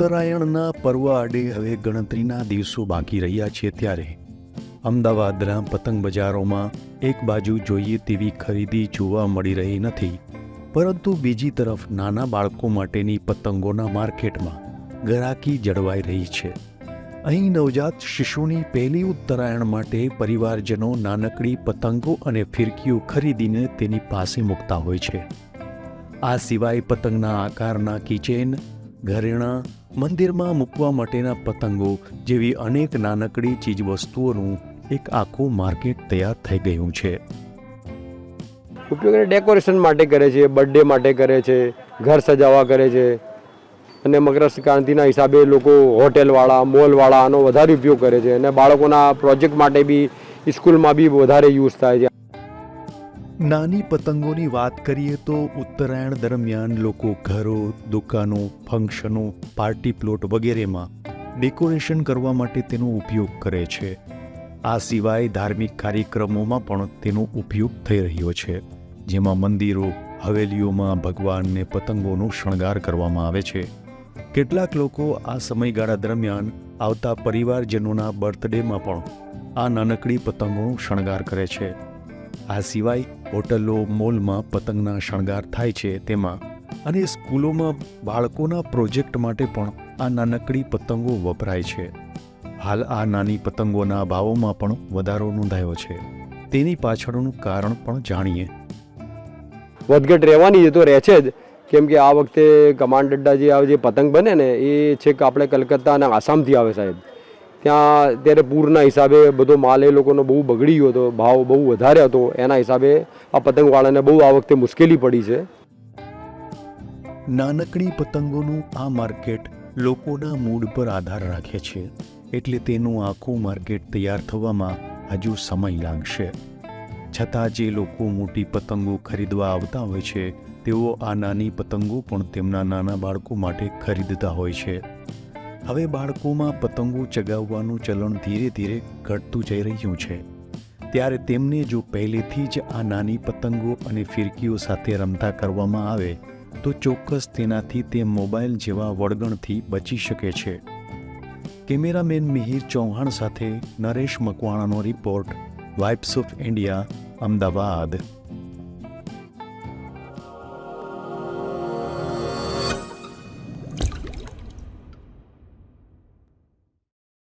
ઉત્તરાયણના પર્વ આડે હવે ગણતરીના દિવસો બાકી રહ્યા છે ત્યારે અમદાવાદના પતંગ બજારોમાં એક બાજુ જોઈએ તેવી ખરીદી જોવા મળી રહી નથી, પરંતુ બીજી તરફ નાના બાળકો માટેની પતંગોના માર્કેટમાં ગરાકી જળવાઈ રહી છે. અહીં નવજાત શિશુની પહેલી ઉત્તરાયણ માટે પરિવારજનો નાનકડી પતંગો અને ફિરકીઓ ખરીદીને તેની પાસે મૂકતા હોય છે. આ સિવાય પતંગના આકારના કિચેન, ઘરેણાં, મંદિરમાં મૂકવા માટેના પતંગો જેવી અનેક નાનકડી ચીજવસ્તુઓનું એક આખું માર્કેટ તૈયાર થઈ ગયું છે. ઉપયોગ ડેકોરેશન માટે કરે છે, બર્થડે માટે કરે છે, ઘર સજાવવા કરે છે અને મકર સંક્રાંતિના હિસાબે લોકો હોટેલવાળા, મોલવાળા આનો વધારે ઉપયોગ કરે છે અને બાળકોના પ્રોજેક્ટ માટે બી સ્કૂલમાં બી વધારે યુઝ થાય છે. નાની પતંગોની વાત કરીએ તો ઉત્તરાયણ દરમિયાન લોકો ઘરો, દુકાનો, ફંક્શનો, પાર્ટી પ્લોટ વગેરેમાં ડેકોરેશન કરવા માટે તેનો ઉપયોગ કરે છે. આ સિવાય ધાર્મિક કાર્યક્રમોમાં પણ તેનો ઉપયોગ થઈ રહ્યો છે, જેમાં મંદિરો, હવેલીઓમાં ભગવાનને પતંગોનો શણગાર કરવામાં આવે છે. કેટલાક લોકો આ સમયગાળા દરમિયાન આવતા પરિવારજનોના બર્થડેમાં પણ આ નાનકડી પતંગોનો શણગાર કરે છે. આ સિવાય હોટલો, મોલમાં પતંગના શણગાર થાય છે તેમાં, અને સ્કૂલોમાં બાળકોના પ્રોજેક્ટ માટે પણ આ નાનકડી પતંગો વપરાય છે. હાલ આ નાની પતંગોના ભાવોમાં પણ વધારો નોંધાયો છે. તેની પાછળનું કારણ પણ જાણીએ. વધઘટ રહેવાની છે તો રહે છે જ, કેમ કે આ વખતે કમાન્ડડા જે પતંગ બને ને એ છે કે આપણે કલકત્તા અને આસામથી આવે સાહેબ. ત્યાં ત્યારે પૂરના હિસાબે બધો માલ એ લોકોનો બહુ બગડી ગયો હતો, ભાવ બહુ વધારે હતો, એના હિસાબે આ પતંગવાળાને બહુ આ વખતે મુશ્કેલી પડી છે. નાનકડી પતંગોનું આ માર્કેટ લોકોના મૂડ પર આધાર રાખે છે, એટલે તેનું આખું માર્કેટ તૈયાર થવામાં હજુ સમય લાગશે. છતાં જે લોકો મોટી પતંગો ખરીદવા આવતા હોય છે તેઓ આ નાની પતંગો પણ તેમના નાના બાળકો માટે ખરીદતા હોય છે. હવે બાળકોમાં પતંગો ચગાવવાનું ચલણ ધીરે ધીરે ઘટતું જઈ રહ્યું છે, ત્યારે તેમને જો પહેલેથી જ આ નાની પતંગો અને ફિરકીઓ સાથે રમતા કરવામાં આવે તો ચોક્કસ તેનાથી તે મોબાઈલ જેવા વળગણથી બચી શકે છે. કેમેરામેન મિહિર ચૌહાણ સાથે નરેશ મકવાણાનો report, vibes of India, Ahmedabad.